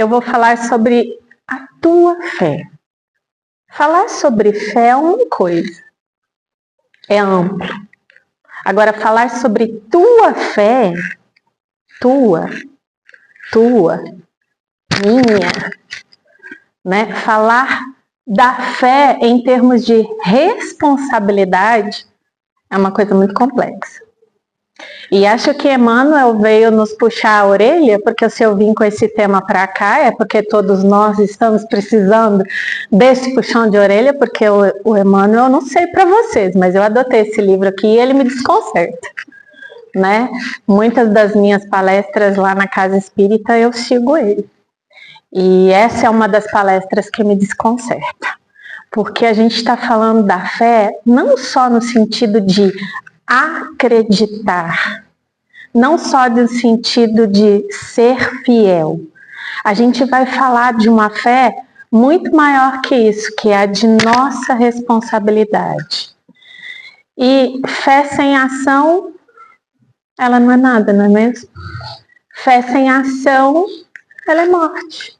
eu vou falar sobre a tua fé. Falar sobre fé é uma coisa, é amplo. Agora, falar sobre tua fé, tua, minha, né? Falar da fé em termos de responsabilidade é uma coisa muito complexa. E acho que Emmanuel veio nos puxar a orelha, porque se eu vim com esse tema para cá, é porque todos nós estamos precisando desse puxão de orelha, porque o Emmanuel, não sei para vocês, mas eu adotei esse livro aqui e ele me desconcerta, né? Muitas das minhas palestras lá na Casa Espírita eu sigo ele. E essa é uma das palestras que me desconcerta, porque a gente está falando da fé não só no sentido de acreditar, não só no sentido de ser fiel. A gente vai falar de uma fé muito maior que isso, que é a de nossa responsabilidade. E fé sem ação, ela não é nada, não é mesmo? Fé sem ação, ela é morte.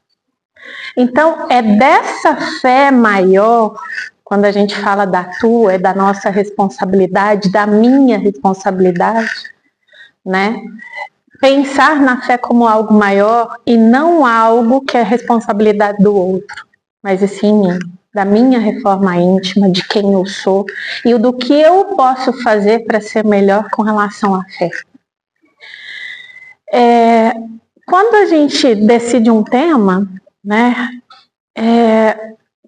Então, é dessa fé maior, quando a gente fala da tua, é da nossa responsabilidade, da minha responsabilidade, né? Pensar na fé como algo maior e não algo que é responsabilidade do outro, mas sim da minha reforma íntima, de quem eu sou e do que eu posso fazer para ser melhor com relação à fé. Quando a gente decide um tema, né,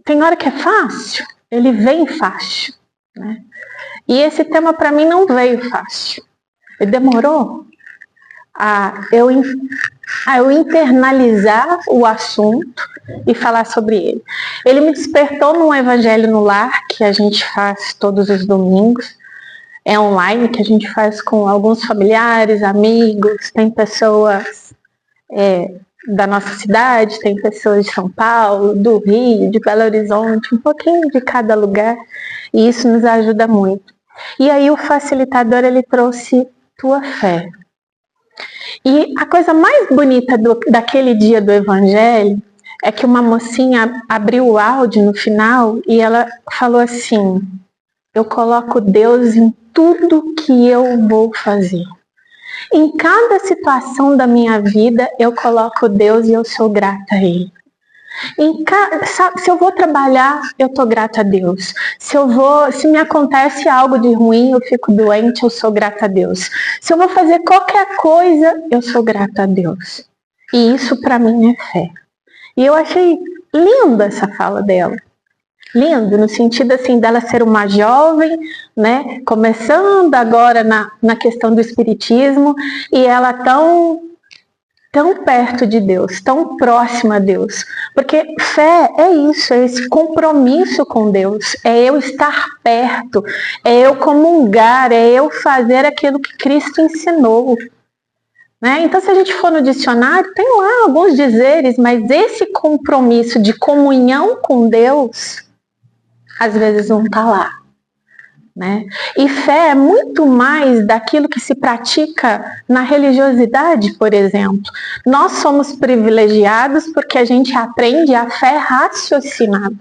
tem hora que é fácil, ele vem fácil, né? E esse tema para mim não veio fácil. Ele demorou a eu internalizar o assunto e falar sobre ele. Ele me despertou num Evangelho no Lar, que a gente faz todos os domingos. É online, que a gente faz com alguns familiares, amigos, tem pessoas da nossa cidade, tem pessoas de São Paulo, do Rio, de Belo Horizonte, um pouquinho de cada lugar, e isso nos ajuda muito. E aí o facilitador, ele trouxe tua fé. E a coisa mais bonita daquele dia do Evangelho é que uma mocinha abriu o áudio no final e ela falou assim: eu coloco Deus em tudo que eu vou fazer. Em cada situação da minha vida, eu coloco Deus e eu sou grata a Ele. Se eu vou trabalhar, eu estou grata a Deus. Se me acontece algo de ruim, eu fico doente, eu sou grata a Deus. Se eu vou fazer qualquer coisa, eu sou grata a Deus. E isso para mim é fé. E eu achei linda essa fala dela. Lindo, no sentido assim dela ser uma jovem, né, começando agora na questão do espiritismo, e ela tão perto de Deus, tão próxima a Deus. Porque fé é isso, é esse compromisso com Deus, é eu estar perto, é eu comungar, é eu fazer aquilo que Cristo ensinou. Né? Então, se a gente for no dicionário, tem lá alguns dizeres, mas esse compromisso de comunhão com Deus, às vezes não está lá. Né? E fé é muito mais daquilo que se pratica na religiosidade, por exemplo. Nós somos privilegiados porque a gente aprende a fé raciocinada.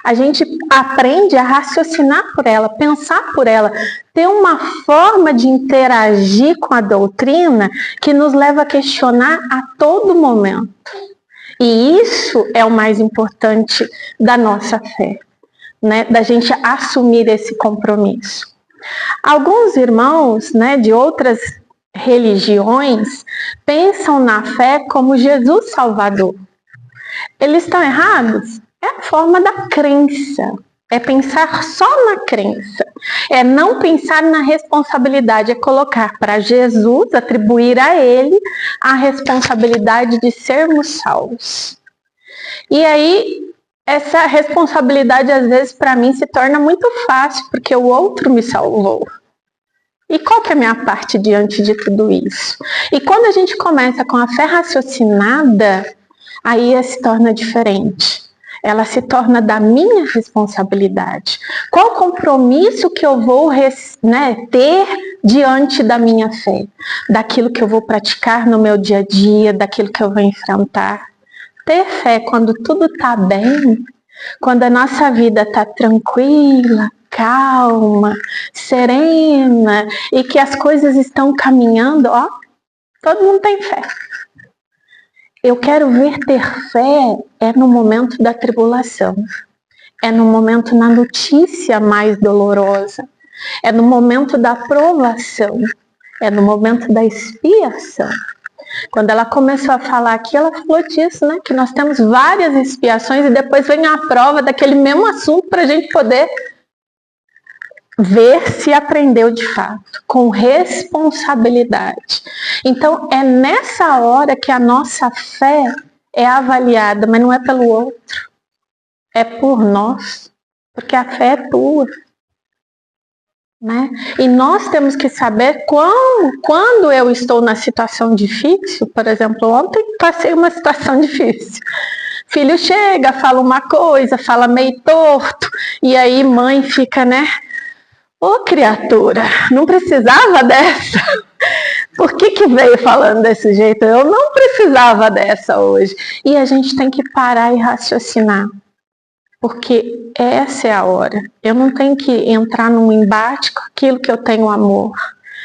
A gente aprende a raciocinar por ela, pensar por ela, ter uma forma de interagir com a doutrina que nos leva a questionar a todo momento. E isso é o mais importante da nossa fé. Né, da gente assumir esse compromisso. Alguns irmãos, né, de outras religiões pensam na fé como Jesus Salvador. Eles estão errados? É a forma da crença. É pensar só na crença. É não pensar na responsabilidade. É colocar para Jesus, atribuir a Ele a responsabilidade de sermos salvos. E aí, essa responsabilidade, às vezes, para mim, se torna muito fácil, porque o outro me salvou. E qual que é a minha parte diante de tudo isso? E quando a gente começa com a fé raciocinada, aí se torna diferente. Ela se torna da minha responsabilidade. Qual o compromisso que eu vou ter diante da minha fé? Daquilo que eu vou praticar no meu dia a dia, daquilo que eu vou enfrentar. Ter fé quando tudo está bem, quando a nossa vida está tranquila, calma, serena e que as coisas estão caminhando, ó, todo mundo tem fé. Eu quero ver ter fé é no momento da tribulação, é no momento na notícia mais dolorosa, é no momento da provação, é no momento da expiação. Quando ela começou a falar aqui, ela falou disso, né? Que nós temos várias expiações e depois vem a prova daquele mesmo assunto para a gente poder ver se aprendeu de fato, com responsabilidade. Então, é nessa hora que a nossa fé é avaliada, mas não é pelo outro, é por nós, porque a fé é tua. Né? E nós temos que saber quando eu estou na situação difícil, por exemplo, ontem passei uma situação difícil. Filho chega, fala uma coisa, fala meio torto, e aí mãe fica, né? Ô criatura, não precisava dessa? Por que veio falando desse jeito? Eu não precisava dessa hoje. E a gente tem que parar e raciocinar. Porque essa é a hora. Eu não tenho que entrar num embate com aquilo que eu tenho amor.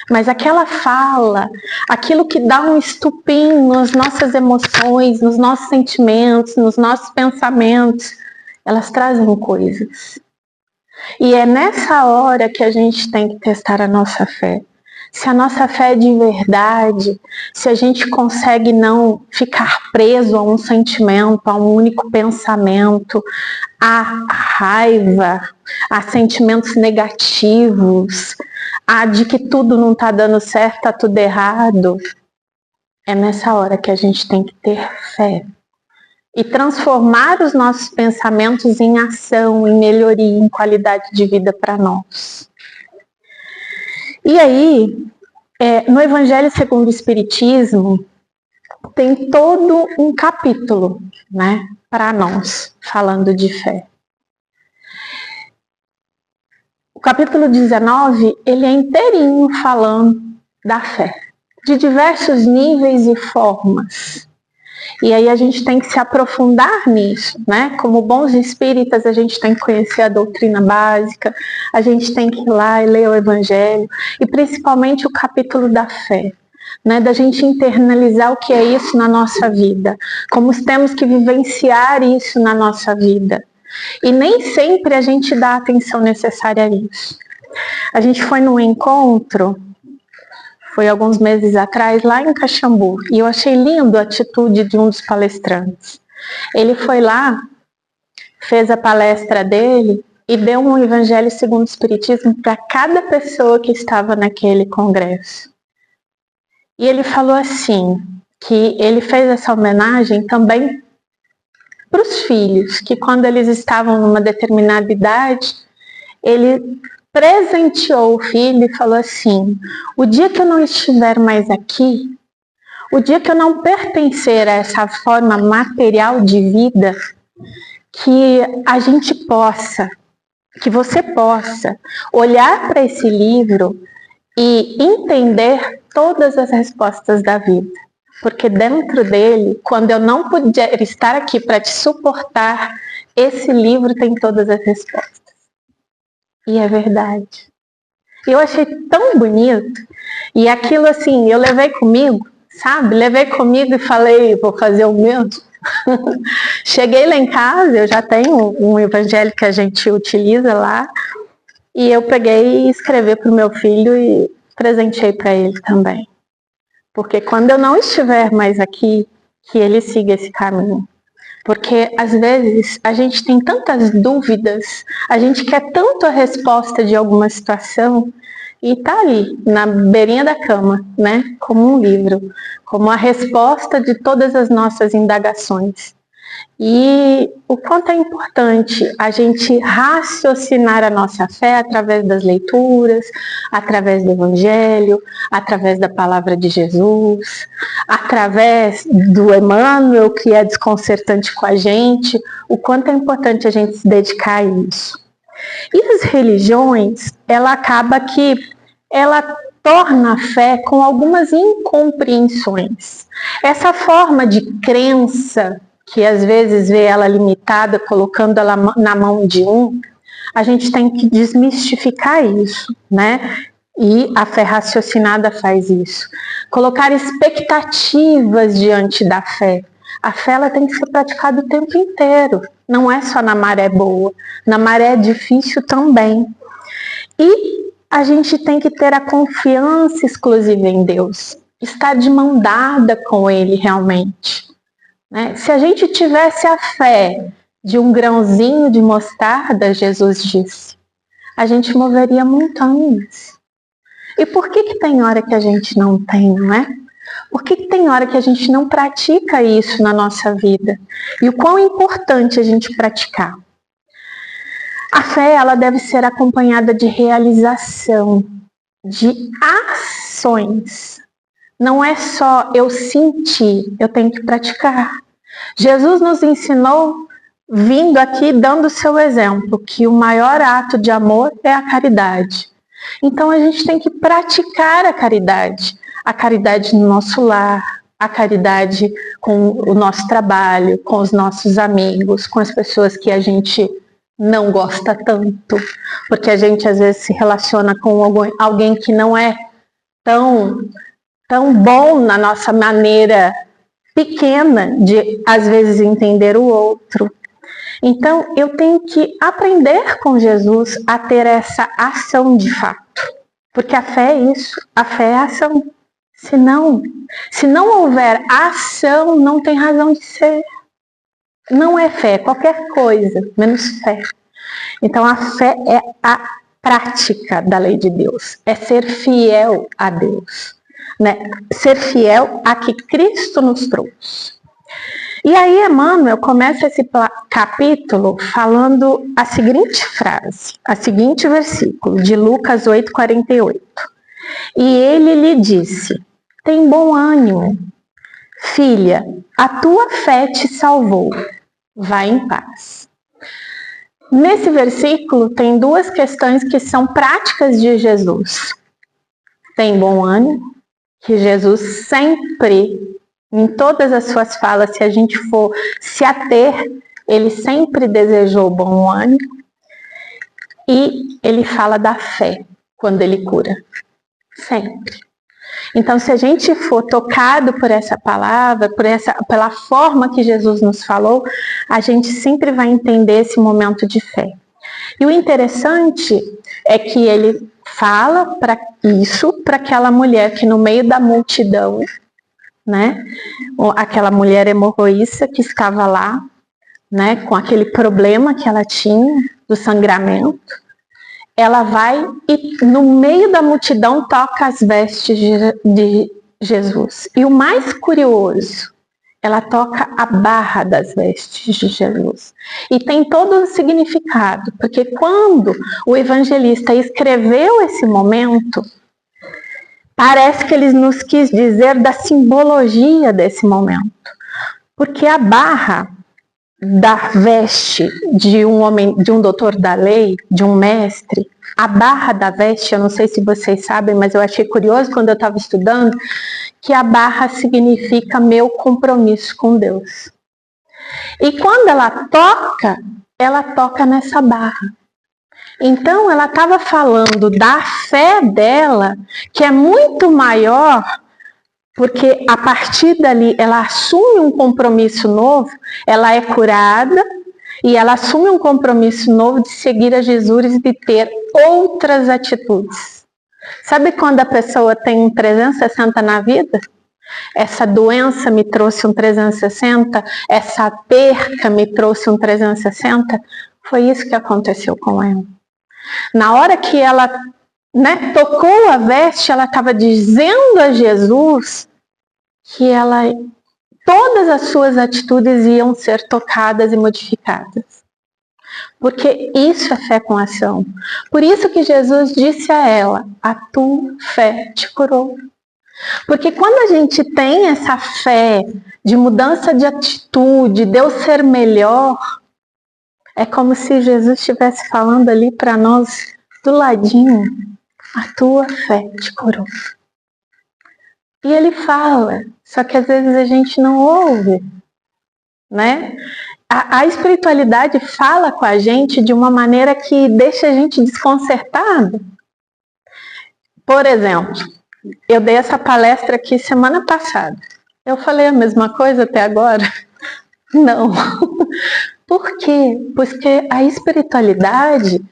Mas aquela fala, aquilo que dá um estupim nas nossas emoções, nos nossos sentimentos, nos nossos pensamentos, elas trazem coisas. E é nessa hora que a gente tem que testar a nossa fé. Se a nossa fé é de verdade, se a gente consegue não ficar preso a um sentimento, a um único pensamento, a raiva, a sentimentos negativos, a de que tudo não está dando certo, está tudo errado, é nessa hora que a gente tem que ter fé. E transformar os nossos pensamentos em ação, em melhoria, em qualidade de vida para nós. E aí, no Evangelho segundo o Espiritismo, tem todo um capítulo, né, para nós, falando de fé. O capítulo 19, ele é inteirinho falando da fé, de diversos níveis e formas. E aí a gente tem que se aprofundar nisso, né? Como bons espíritas, a gente tem que conhecer a doutrina básica, a gente tem que ir lá e ler o Evangelho, e principalmente o capítulo da fé, né? Da gente internalizar o que é isso na nossa vida, como temos que vivenciar isso na nossa vida. E nem sempre a gente dá a atenção necessária a isso. A gente foi num encontro, foi alguns meses atrás, lá em Caxambu, e eu achei lindo a atitude de um dos palestrantes. Ele foi lá, fez a palestra dele e deu um Evangelho segundo o Espiritismo para cada pessoa que estava naquele congresso. E ele falou assim, que ele fez essa homenagem também para os filhos, que quando eles estavam numa determinada idade, ele presenteou o filho e falou assim: o dia que eu não estiver mais aqui, o dia que eu não pertencer a essa forma material de vida, que a gente possa, que você possa olhar para esse livro e entender todas as respostas da vida. Porque dentro dele, quando eu não puder estar aqui para te suportar, esse livro tem todas as respostas. E é verdade. Eu achei tão bonito. E aquilo assim, eu levei comigo, sabe? Levei comigo e falei, vou fazer o mesmo. Cheguei lá em casa, eu já tenho um evangelho que a gente utiliza lá. E eu peguei e escrevi para o meu filho e presenteei para ele também. Porque quando eu não estiver mais aqui, que ele siga esse caminho. Porque às vezes a gente tem tantas dúvidas, a gente quer tanto a resposta de alguma situação e tá ali, na beirinha da cama, né? Como um livro, como a resposta de todas as nossas indagações. E o quanto é importante a gente raciocinar a nossa fé através das leituras, através do Evangelho, através da palavra de Jesus, através do Emmanuel, que é desconcertante com a gente, o quanto é importante a gente se dedicar a isso. E as religiões, ela acaba que ela torna a fé com algumas incompreensões. Essa forma de crença que às vezes vê ela limitada, colocando ela na mão de um, a gente tem que desmistificar isso, né? E a fé raciocinada faz isso. Colocar expectativas diante da fé. A fé ela tem que ser praticada o tempo inteiro. Não é só na maré boa. Na maré difícil também. E a gente tem que ter a confiança exclusiva em Deus. Estar de mão dada com Ele realmente. Né? Se a gente tivesse a fé de um grãozinho de mostarda, Jesus disse, a gente moveria montanhas. E por que tem hora que a gente não tem, não é? Por que tem hora que a gente não pratica isso na nossa vida? E o quão importante a gente praticar? A fé, ela deve ser acompanhada de realização, de ações. Não é só eu sentir, eu tenho que praticar. Jesus nos ensinou, vindo aqui, dando o seu exemplo, que o maior ato de amor é a caridade. Então a gente tem que praticar a caridade no nosso lar, a caridade com o nosso trabalho, com os nossos amigos, com as pessoas que a gente não gosta tanto, porque a gente às vezes se relaciona com alguém que não é tão bom na nossa maneira pequena de às vezes entender o outro. Então, eu tenho que aprender com Jesus a ter essa ação de fato. Porque a fé é isso, a fé é ação. Se não houver ação, não tem razão de ser. Não é fé, é qualquer coisa, menos fé. Então, a fé é a prática da lei de Deus. É ser fiel a Deus. Né? Ser fiel a que Cristo nos trouxe. E aí Emmanuel começa esse capítulo falando a seguinte frase, a seguinte versículo, de Lucas 8:48. E ele lhe disse, tem bom ânimo, filha, a tua fé te salvou, vai em paz. Nesse versículo tem duas questões que são práticas de Jesus. Tem bom ânimo, que Jesus sempre, em todas as suas falas, se a gente for se ater, ele sempre desejou bom ânimo. E ele fala da fé quando ele cura. Sempre. Então, se a gente for tocado por essa palavra, pela forma que Jesus nos falou, a gente sempre vai entender esse momento de fé. E o interessante é que ele fala para aquela mulher que no meio da multidão, né, aquela mulher hemorroísta que estava lá, né, com aquele problema que ela tinha do sangramento, ela vai e no meio da multidão toca as vestes de Jesus. E o mais curioso, ela toca a barra das vestes de Jesus. E tem todo um significado, porque quando o evangelista escreveu esse momento, parece que ele nos quis dizer da simbologia desse momento. Porque a barra da veste de um homem, de um doutor da lei, de um mestre, a barra da veste, eu não sei se vocês sabem, mas eu achei curioso quando eu estava estudando, que a barra significa meu compromisso com Deus. E quando ela toca nessa barra. Então ela estava falando da fé dela, que é muito maior, porque a partir dali ela assume um compromisso novo, ela é curada e ela assume um compromisso novo de seguir a Jesus e de ter outras atitudes. Sabe quando a pessoa tem um 360 na vida? Essa doença me trouxe um 360, essa perca me trouxe um 360. Foi isso que aconteceu com ela. Na hora que ela, né, tocou a veste, ela estava dizendo a Jesus que todas as suas atitudes iam ser tocadas e modificadas. Porque isso é fé com ação. Por isso que Jesus disse a ela, a tua fé te curou. Porque quando a gente tem essa fé de mudança de atitude, de eu ser melhor, é como se Jesus estivesse falando ali para nós, do ladinho, a tua fé te curou. E ele fala, só que às vezes a gente não ouve. né? A espiritualidade fala com a gente de uma maneira que deixa a gente desconcertado. Por exemplo, eu dei essa palestra aqui semana passada. Eu falei a mesma coisa até agora? Não. Por quê? Porque a espiritualidade,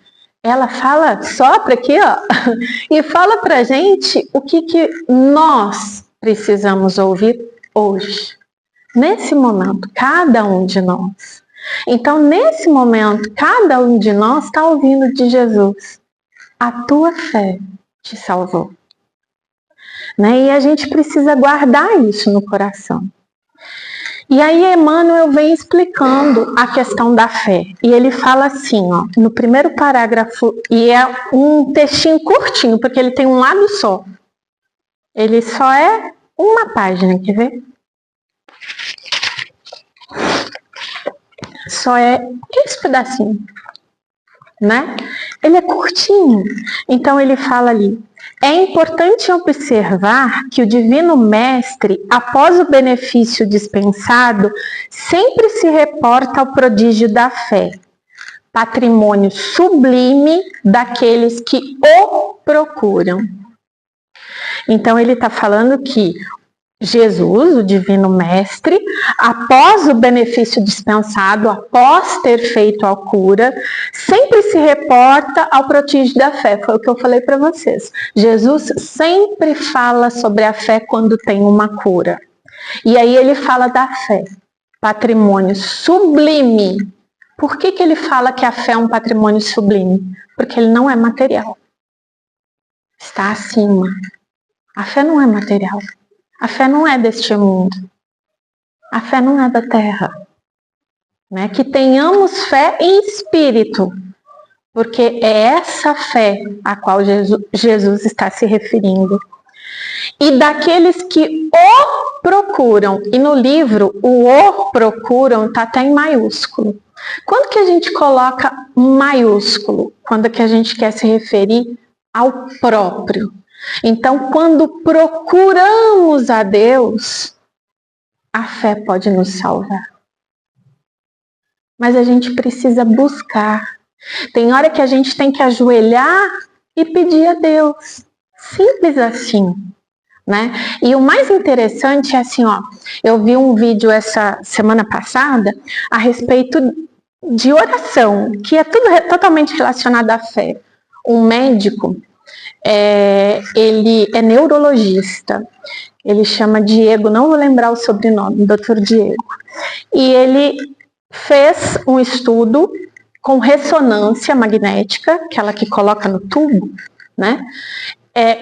ela fala, sopra aqui, ó, e fala pra gente o que nós precisamos ouvir hoje. Nesse momento, cada um de nós. Então, nesse momento, cada um de nós está ouvindo de Jesus. A tua fé te salvou. Né? E a gente precisa guardar isso no coração. E aí Emmanuel vem explicando a questão da fé. E ele fala assim, ó, no primeiro parágrafo, e é um textinho curtinho, porque ele tem um lado só. Ele só é uma página, quer ver? Só é esse pedacinho, né? Ele é curtinho. Então ele fala ali: é importante observar que o Divino Mestre, após o benefício dispensado, sempre se reporta ao prodígio da fé, patrimônio sublime daqueles que o procuram. Então ele está falando que Jesus, o Divino Mestre, após o benefício dispensado, após ter feito a cura, sempre se reporta ao prodígio da fé. Foi o que eu falei para vocês. Jesus sempre fala sobre a fé quando tem uma cura. E aí ele fala da fé, patrimônio sublime. Por que ele fala que a fé é um patrimônio sublime? Porque ele não é material. Está acima. A fé não é material. A fé não é deste mundo. A fé não é da terra. Né? Que tenhamos fé em espírito. Porque é essa fé a qual Jesus está se referindo. E daqueles que o procuram. E no livro, o procuram está até em maiúsculo. Quando que a gente coloca maiúsculo? Quando que a gente quer se referir ao próprio. Então, quando procuramos a Deus, a fé pode nos salvar. Mas a gente precisa buscar. Tem hora que a gente tem que ajoelhar e pedir a Deus. Simples assim, né? E o mais interessante é assim, ó, eu vi um vídeo essa semana passada a respeito de oração, que é tudo totalmente relacionado à fé. Um médico, ele é neurologista, ele chama Diego, não vou lembrar o sobrenome, Dr. Diego. E ele fez um estudo com ressonância magnética, aquela que coloca no tubo, né?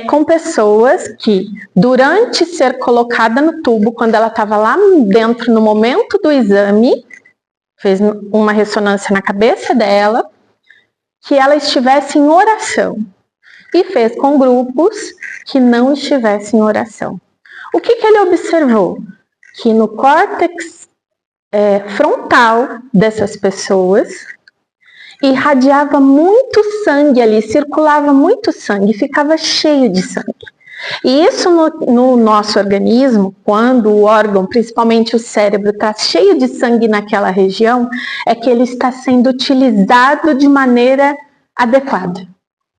Com pessoas que, durante ser colocada no tubo, quando ela estava lá dentro, no momento do exame, fez uma ressonância na cabeça dela, que ela estivesse em oração. E fez com grupos que não estivessem em oração. O que ele observou? Que no córtex frontal dessas pessoas irradiava muito sangue ali, circulava muito sangue, ficava cheio de sangue. E isso no nosso organismo, quando o órgão, principalmente o cérebro, está cheio de sangue naquela região, é que ele está sendo utilizado de maneira adequada.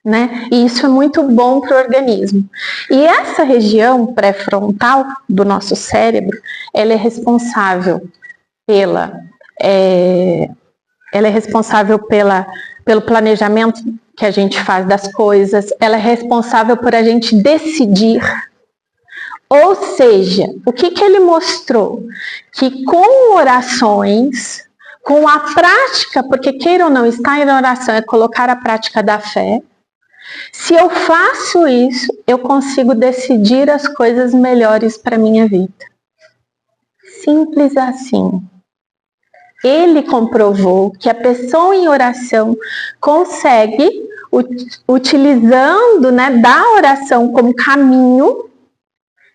Né? E isso é muito bom para o organismo. E essa região pré-frontal do nosso cérebro, ela é responsável pelo planejamento que a gente faz das coisas, ela é responsável por a gente decidir. Ou seja, o que ele mostrou? Que com orações, com a prática, porque queira ou não, estar em oração é colocar a prática da fé. Se eu faço isso, eu consigo decidir as coisas melhores para a minha vida. Simples assim. Ele comprovou que a pessoa em oração consegue, utilizando, né, da oração como caminho,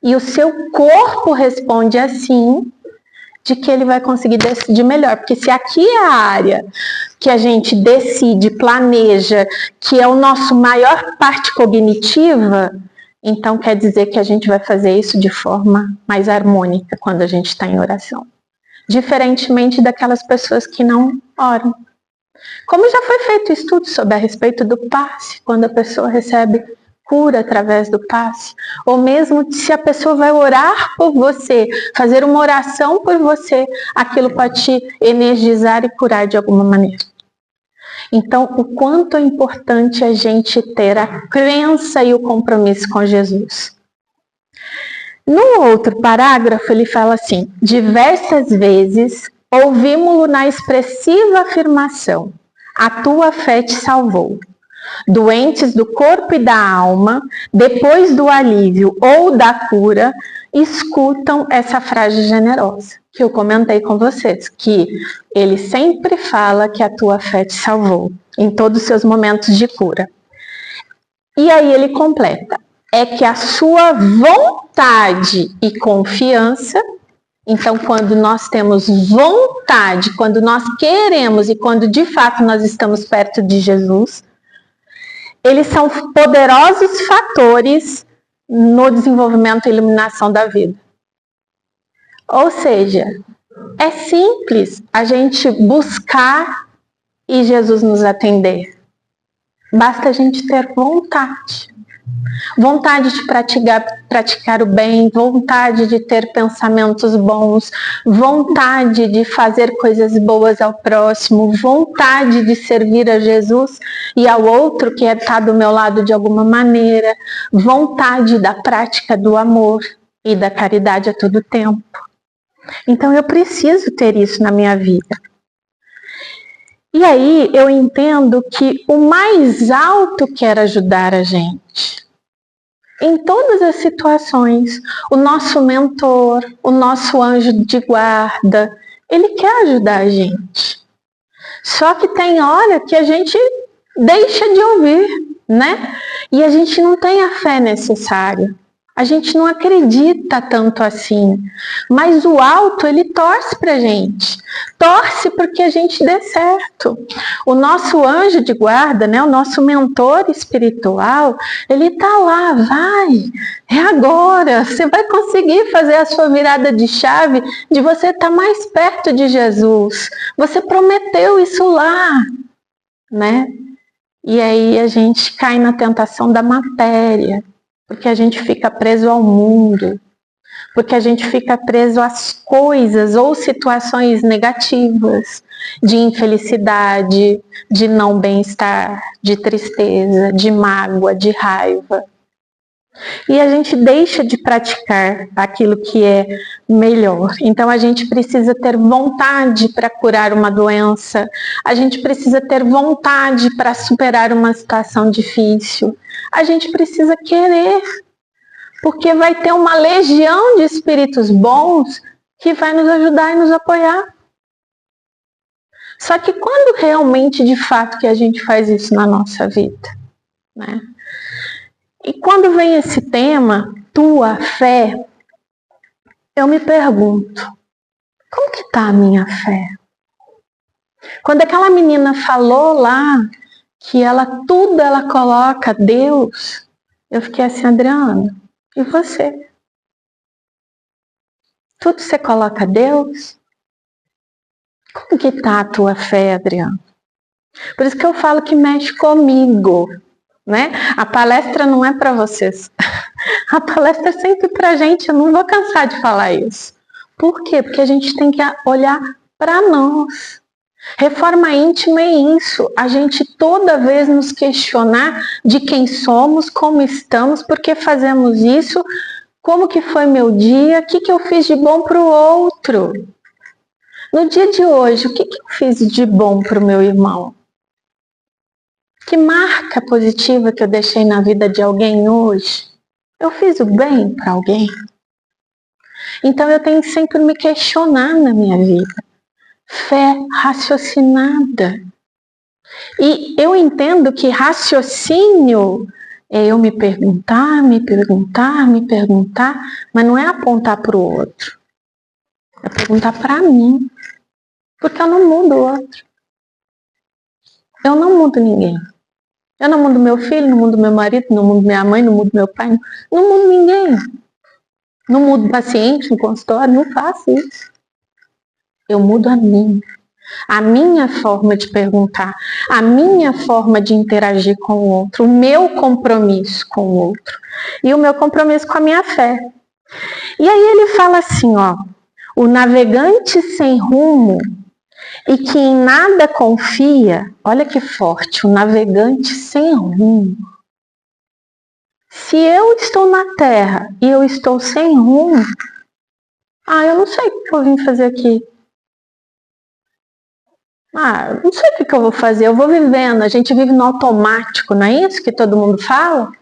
e o seu corpo responde assim, de que ele vai conseguir decidir melhor. Porque se aqui é a área que a gente decide, planeja, que é o nosso maior parte cognitiva, então quer dizer que a gente vai fazer isso de forma mais harmônica quando a gente está em oração. diferentemente daquelas pessoas que não oram. Como já foi feito estudo sobre a respeito do passe, quando a pessoa recebe cura através do passe, ou mesmo se a pessoa vai orar por você, fazer uma oração por você, aquilo pode te energizar e curar de alguma maneira. Então, o quanto é importante a gente ter a crença e o compromisso com Jesus. No outro parágrafo, ele fala assim: diversas vezes ouvimos-lo na expressiva afirmação: a tua fé te salvou. Doentes do corpo e da alma, depois do alívio ou da cura, escutam essa frase generosa, que eu comentei com vocês, que ele sempre fala que a tua fé te salvou, em todos os seus momentos de cura. E aí ele completa: é que a sua vontade e confiança. Então, quando nós temos vontade, quando nós queremos e quando de fato nós estamos perto de Jesus, eles são poderosos fatores no desenvolvimento e iluminação da vida. Ou seja, é simples a gente buscar e Jesus nos atender. Basta a gente ter vontade. Vontade de praticar o bem, vontade de ter pensamentos bons, vontade de fazer coisas boas ao próximo, vontade de servir a Jesus e ao outro que está do meu lado de alguma maneira, vontade da prática do amor e da caridade a todo tempo. Então eu preciso ter isso na minha vida. E aí eu entendo que o mais alto quer ajudar a gente. Em todas as situações, o nosso mentor, o nosso anjo de guarda, ele quer ajudar a gente. Só que tem hora que a gente deixa de ouvir, né? E a gente não tem a fé necessária. A gente não acredita tanto assim. Mas o alto, ele torce pra gente. Torce porque a gente dê certo. O nosso anjo de guarda, né, o nosso mentor espiritual, ele tá lá, vai, é agora. Você vai conseguir fazer a sua virada de chave de você estar mais perto de Jesus. Você prometeu isso lá, né? E aí a gente cai na tentação da matéria. Porque a gente fica preso ao mundo, porque a gente fica preso às coisas ou situações negativas, de infelicidade, de não bem-estar, de tristeza, de mágoa, de raiva. E a gente deixa de praticar aquilo que é melhor. Então a gente precisa ter vontade para curar uma doença, a gente precisa ter vontade para superar uma situação difícil. A gente precisa querer, porque vai ter uma legião de espíritos bons que vai nos ajudar e nos apoiar. Só que quando realmente, de fato, que a gente faz isso na nossa vida, né? E quando vem esse tema, tua fé, eu me pergunto, como que está a minha fé? Quando aquela menina falou lá, que tudo ela coloca Deus, eu fiquei assim: Adriana, e você? Tudo você coloca Deus? Como que está a tua fé, Adriana? Por isso que eu falo que mexe comigo, né? A palestra não é para vocês. A palestra é sempre para a gente, eu não vou cansar de falar isso. Por quê? Porque a gente tem que olhar para nós. Reforma íntima é isso, a gente toda vez nos questionar de quem somos, como estamos, por que fazemos isso, como que foi meu dia, o que eu fiz de bom para o outro. No dia de hoje, o que eu fiz de bom para o meu irmão? Que marca positiva que eu deixei na vida de alguém hoje? Eu fiz o bem para alguém? Então eu tenho que sempre me questionar na minha vida. Fé raciocinada. E eu entendo que raciocínio é eu me perguntar, mas não é apontar para o outro. É perguntar para mim. Porque eu não mudo o outro. Eu não mudo ninguém. Eu não mudo meu filho, não mudo meu marido, não mudo minha mãe, não mudo meu pai, não mudo ninguém. Não mudo paciente no consultório, não faço isso. eu mudo a minha forma de perguntar, a minha forma de interagir com o outro, o meu compromisso com o outro e o meu compromisso com a minha fé. E aí ele fala assim, ó, o navegante sem rumo e que em nada confia, olha que forte, o navegante sem rumo. Se eu estou na terra e eu estou sem rumo, eu não sei o que eu vim fazer aqui. Não sei o que eu vou fazer, eu vou vivendo, a gente vive no automático, não é isso que todo mundo fala?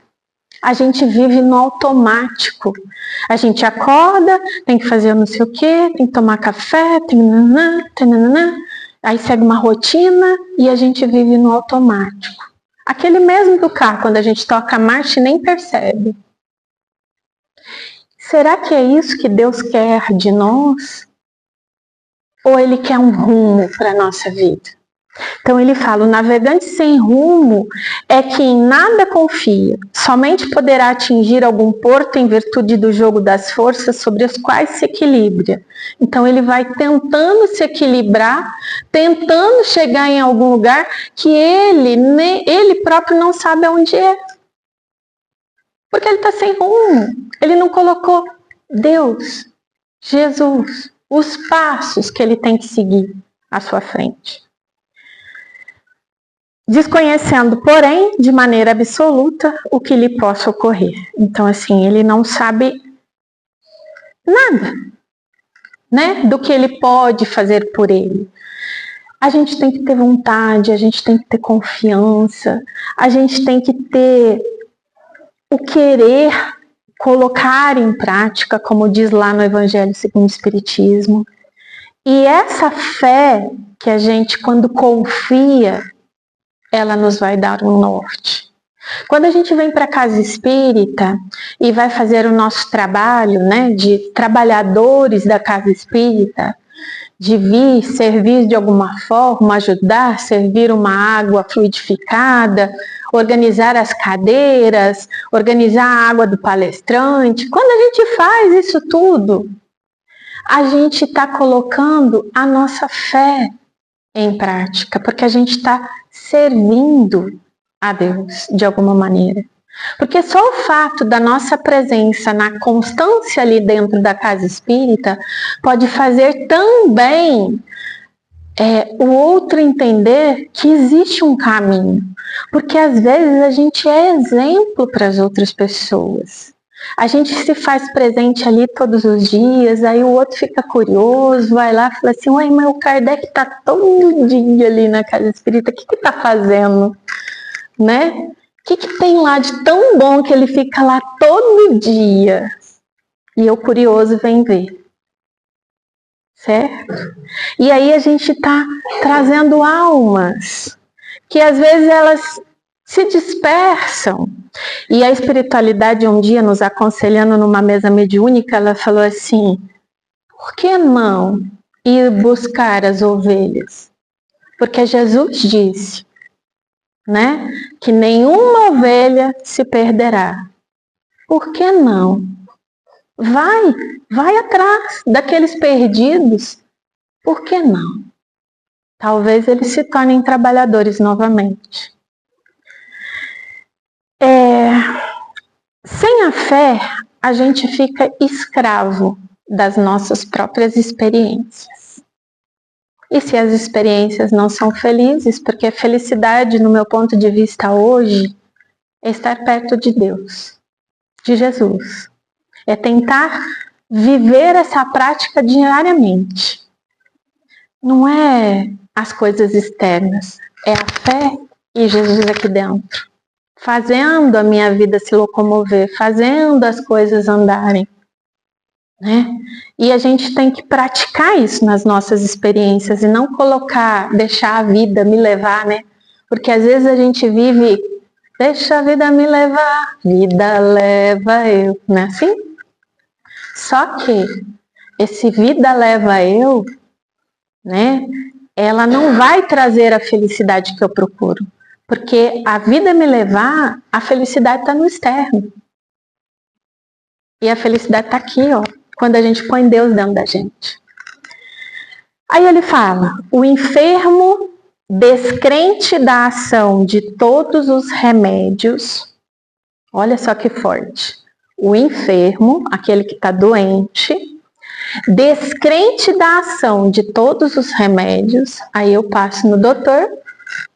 A gente vive no automático. A gente acorda, tem que fazer não sei o quê, tem que tomar café, aí segue uma rotina e a gente vive no automático. Aquele mesmo do carro, quando a gente toca a marcha e nem percebe. Será que é isso que Deus quer de nós? Ou Ele quer um rumo para a nossa vida? Então ele fala, o navegante sem rumo é que em nada confia, somente poderá atingir algum porto em virtude do jogo das forças sobre as quais se equilibra. Então ele vai tentando se equilibrar, tentando chegar em algum lugar que ele próprio não sabe aonde é. Porque ele está sem rumo, ele não colocou Deus, Jesus, os passos que ele tem que seguir à sua frente. Desconhecendo, porém, de maneira absoluta, o que lhe possa ocorrer. Então, assim, ele não sabe nada, né, do que ele pode fazer por ele. A gente tem que ter vontade, a gente tem que ter confiança, a gente tem que ter o querer colocar em prática, como diz lá no Evangelho segundo o Espiritismo. E essa fé que a gente, quando confia, ela nos vai dar um norte. Quando a gente vem para a casa espírita e vai fazer o nosso trabalho, né, de trabalhadores da casa espírita, de vir, servir de alguma forma, ajudar, servir uma água fluidificada, organizar as cadeiras, organizar a água do palestrante, quando a gente faz isso tudo, a gente está colocando a nossa fé em prática, porque a gente está servindo a Deus de alguma maneira. Porque só o fato da nossa presença na constância ali dentro da casa espírita pode fazer também o outro entender que existe um caminho. Porque às vezes a gente é exemplo para as outras pessoas. A gente se faz presente ali todos os dias, aí o outro fica curioso, vai lá e fala assim, ué, mas o Kardec está todo dia ali na casa espírita, o que está fazendo? Né? O que tem lá de tão bom que ele fica lá todo dia? E eu, curioso, venho ver. Certo? E aí a gente está trazendo almas que às vezes elas se dispersam. E a espiritualidade um dia nos aconselhando numa mesa mediúnica, ela falou assim, por que não ir buscar as ovelhas? Porque Jesus disse, né, que nenhuma ovelha se perderá. Por que não? Vai atrás daqueles perdidos. Por que não? Talvez eles se tornem trabalhadores novamente. Sem a fé, a gente fica escravo das nossas próprias experiências. E se as experiências não são felizes, porque a felicidade, no meu ponto de vista hoje, é estar perto de Deus, de Jesus. É tentar viver essa prática diariamente. Não é as coisas externas, é a fé e Jesus aqui dentro. Fazendo a minha vida se locomover, fazendo as coisas andarem, né? E a gente tem que praticar isso nas nossas experiências e não deixar a vida me levar, né? Porque às vezes a gente vive, deixa a vida me levar, vida leva eu, não é assim? Só que esse vida leva eu, né? Ela não vai trazer a felicidade que eu procuro. Porque a vida me levar, a felicidade está no externo. E a felicidade está aqui, ó, quando a gente põe Deus dentro da gente. Aí ele fala, o enfermo, descrente da ação de todos os remédios, olha só que forte, o enfermo, aquele que está doente, descrente da ação de todos os remédios, aí eu passo no doutor,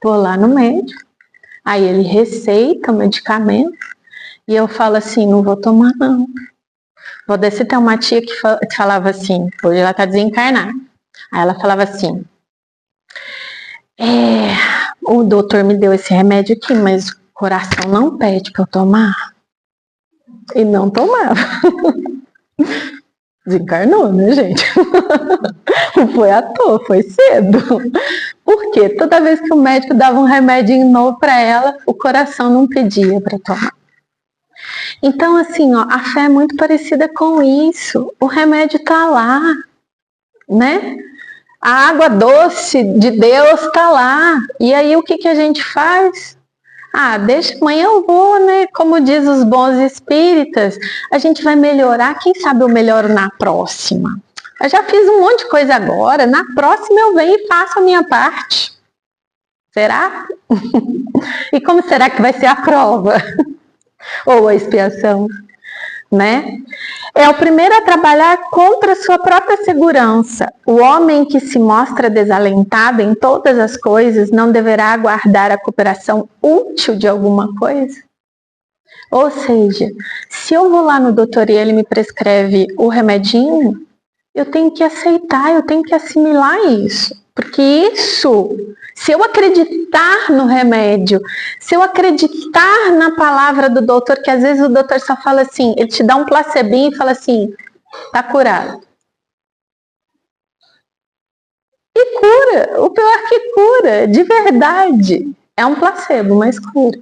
vou lá no médico, aí ele receita o medicamento, e eu falo assim, não vou tomar não. Vou descer, tem uma tia que falava assim, hoje ela está desencarnada, aí ela falava assim, o doutor me deu esse remédio aqui, mas o coração não pede para eu tomar. E não tomava. Desencarnou, né, gente? Não foi à toa, foi cedo. Porque toda vez que o médico dava um remédio novo para ela, o coração não pedia para tomar. Então, assim, ó, a fé é muito parecida com isso. O remédio está lá, né? A água doce de Deus está lá. E aí o que a gente faz? Deixa, amanhã eu vou, né? Como diz os bons espíritas, a gente vai melhorar, quem sabe eu melhoro na próxima. Eu já fiz um monte de coisa agora, na próxima eu venho e faço a minha parte. Será? E como será que vai ser a prova? Ou a expiação, né? É o primeiro a trabalhar contra a sua própria segurança. O homem que se mostra desalentado em todas as coisas não deverá aguardar a cooperação útil de alguma coisa? Ou seja, se eu vou lá no doutor e ele me prescreve o remedinho, eu tenho que aceitar, eu tenho que assimilar isso. Porque isso, se eu acreditar no remédio, se eu acreditar na palavra do doutor, que às vezes o doutor só fala assim, ele te dá um placebinho e fala assim, tá curado. E cura, o pior é que cura, de verdade. É um placebo, mas cura.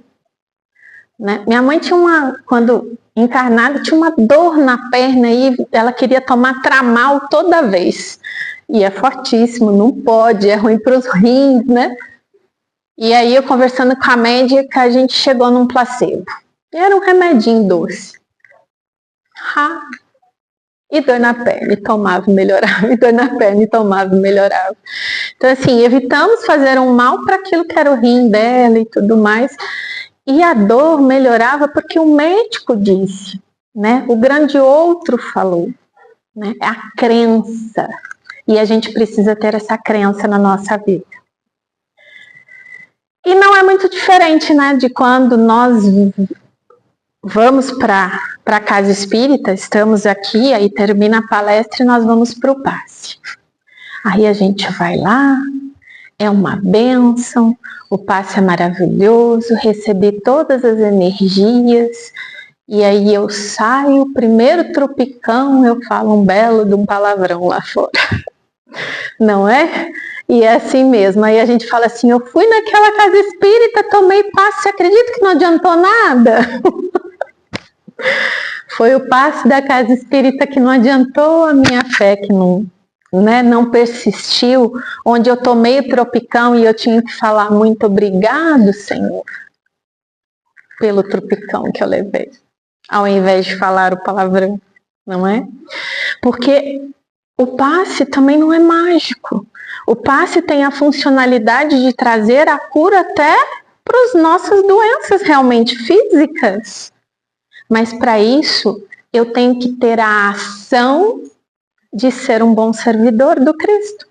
Né? Minha mãe tinha quando encarnada, tinha uma dor na perna e ela queria tomar Tramal toda vez. E é fortíssimo, não pode, é ruim para os rins, né? E aí eu conversando com a médica, a gente chegou num placebo. E era um remedinho doce. E dor na perna, e tomava e melhorava. E dor na perna, e tomava e melhorava. Então assim, evitamos fazer um mal para aquilo que era o rim dela e tudo mais. E a dor melhorava porque o médico disse, né? O grande outro falou, né? É a crença. E a gente precisa ter essa crença na nossa vida. E não é muito diferente, né, de quando nós vamos para a casa espírita, estamos aqui, aí termina a palestra e nós vamos para o passe. Aí a gente vai lá, é uma bênção, o passe é maravilhoso, recebi todas as energias, e aí eu saio, primeiro tropicão, eu falo um belo de um palavrão lá fora. Não é? E é assim mesmo. Aí a gente fala assim, eu fui naquela casa espírita, tomei passe, você acredita que não adiantou nada? Foi o passe da casa espírita que não adiantou, a minha fé que não, né, não persistiu, onde eu tomei o tropicão e eu tinha que falar muito obrigado, Senhor, pelo tropicão que eu levei, ao invés de falar o palavrão, não é? Porque o passe também não é mágico. O passe tem a funcionalidade de trazer a cura até para as nossas doenças realmente físicas. Mas para isso, eu tenho que ter a ação de ser um bom servidor do Cristo.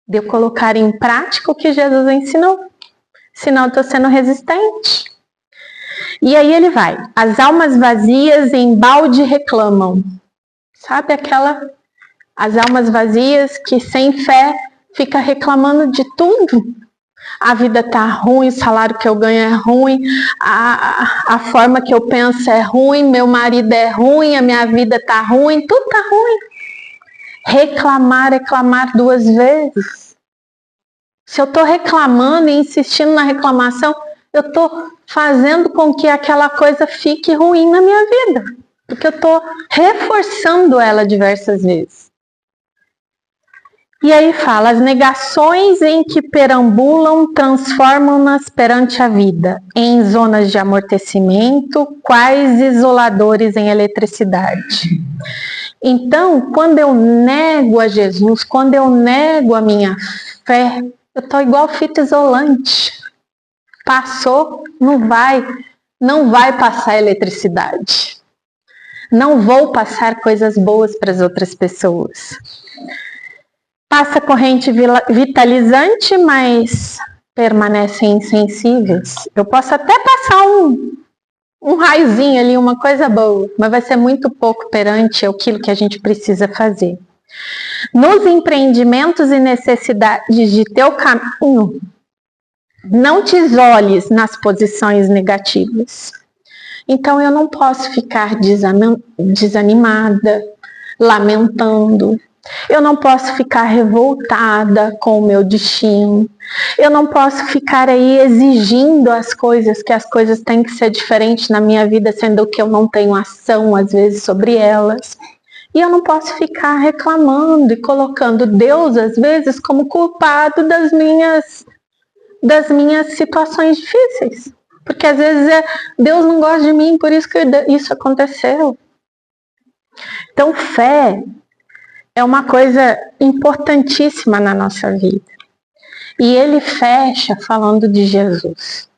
De eu colocar em prática o que Jesus ensinou. Senão eu estou sendo resistente. E aí ele vai. As almas vazias em balde reclamam. Sabe aquela... As almas vazias que sem fé fica reclamando de tudo. A vida tá ruim, o salário que eu ganho é ruim, a forma que eu penso é ruim, meu marido é ruim, a minha vida tá ruim, tudo tá ruim. Reclamar duas vezes. Se eu tô reclamando e insistindo na reclamação, eu tô fazendo com que aquela coisa fique ruim na minha vida. Porque eu tô reforçando ela diversas vezes. E aí fala, as negações em que perambulam transformam-nas perante a vida em zonas de amortecimento, quais isoladores em eletricidade. Então, quando eu nego a Jesus, quando eu nego a minha fé, eu estou igual fita isolante. Passou, não vai passar eletricidade. Não vou passar coisas boas para as outras pessoas. Passa corrente vitalizante, mas permanecem insensíveis. Eu posso até passar um raiozinho ali, uma coisa boa, mas vai ser muito pouco perante aquilo que a gente precisa fazer. Nos empreendimentos e necessidades de teu caminho, não te isoles nas posições negativas. Então eu não posso ficar desanimada, lamentando. Eu não posso ficar revoltada com o meu destino. Eu não posso ficar aí exigindo as coisas, que as coisas têm que ser diferentes na minha vida, sendo que eu não tenho ação, às vezes, sobre elas. E eu não posso ficar reclamando e colocando Deus, às vezes, como culpado das minhas situações difíceis. Porque, às vezes, Deus não gosta de mim, por isso que isso aconteceu. Então, fé é uma coisa importantíssima na nossa vida. E ele fecha falando de Jesus.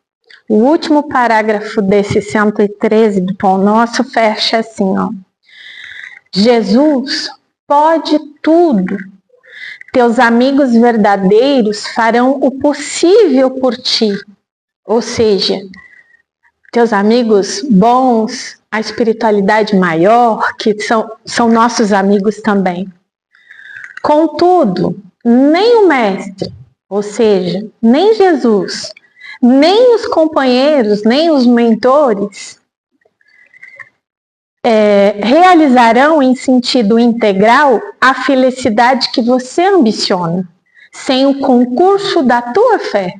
O último parágrafo desse 113 do Pão Nosso fecha assim, ó. Jesus pode tudo. Teus amigos verdadeiros farão o possível por ti. Ou seja, teus amigos bons, a espiritualidade maior, que são nossos amigos também. Contudo, nem o mestre, ou seja, nem Jesus, nem os companheiros, nem os mentores, realizarão em sentido integral a felicidade que você ambiciona, sem o concurso da tua fé.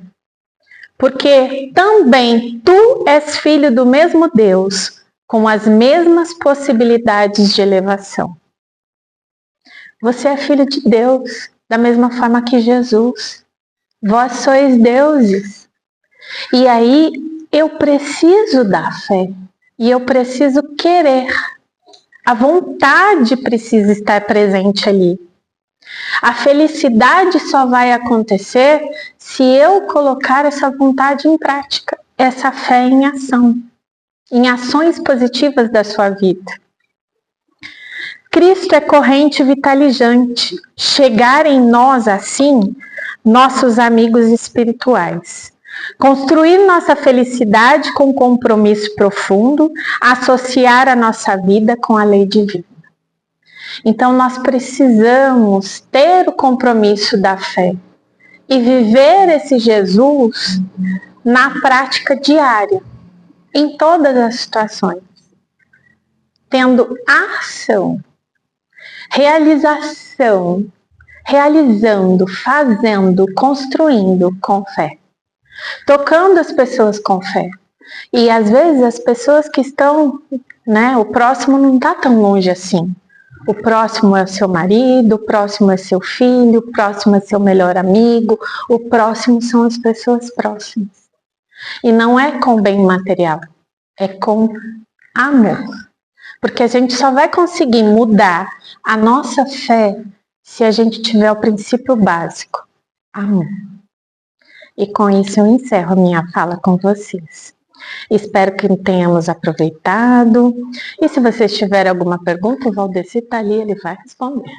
Porque também tu és filho do mesmo Deus, com as mesmas possibilidades de elevação. Você é filho de Deus, da mesma forma que Jesus. Vós sois deuses. E aí eu preciso da fé. E eu preciso querer. A vontade precisa estar presente ali. A felicidade só vai acontecer se eu colocar essa vontade em prática, essa fé em ação, em ações positivas da sua vida. Cristo é corrente vitalizante. Chegar em nós assim, nossos amigos espirituais. Construir nossa felicidade com compromisso profundo, associar a nossa vida com a lei divina. Então nós precisamos ter o compromisso da fé e viver esse Jesus na prática diária, em todas as situações, tendo ação, realização, realizando, fazendo, construindo com fé, tocando as pessoas com fé. E às vezes as pessoas que estão, o próximo não está tão longe assim. O próximo é seu marido, o próximo é seu filho, o próximo é seu melhor amigo, o próximo são as pessoas próximas. E não é com bem material, é com amor. Porque a gente só vai conseguir mudar a nossa fé se a gente tiver o princípio básico, amor. E com isso eu encerro a minha fala com vocês. Espero que tenhamos aproveitado. E se vocês tiverem alguma pergunta, o Valdeci está ali, ele vai responder.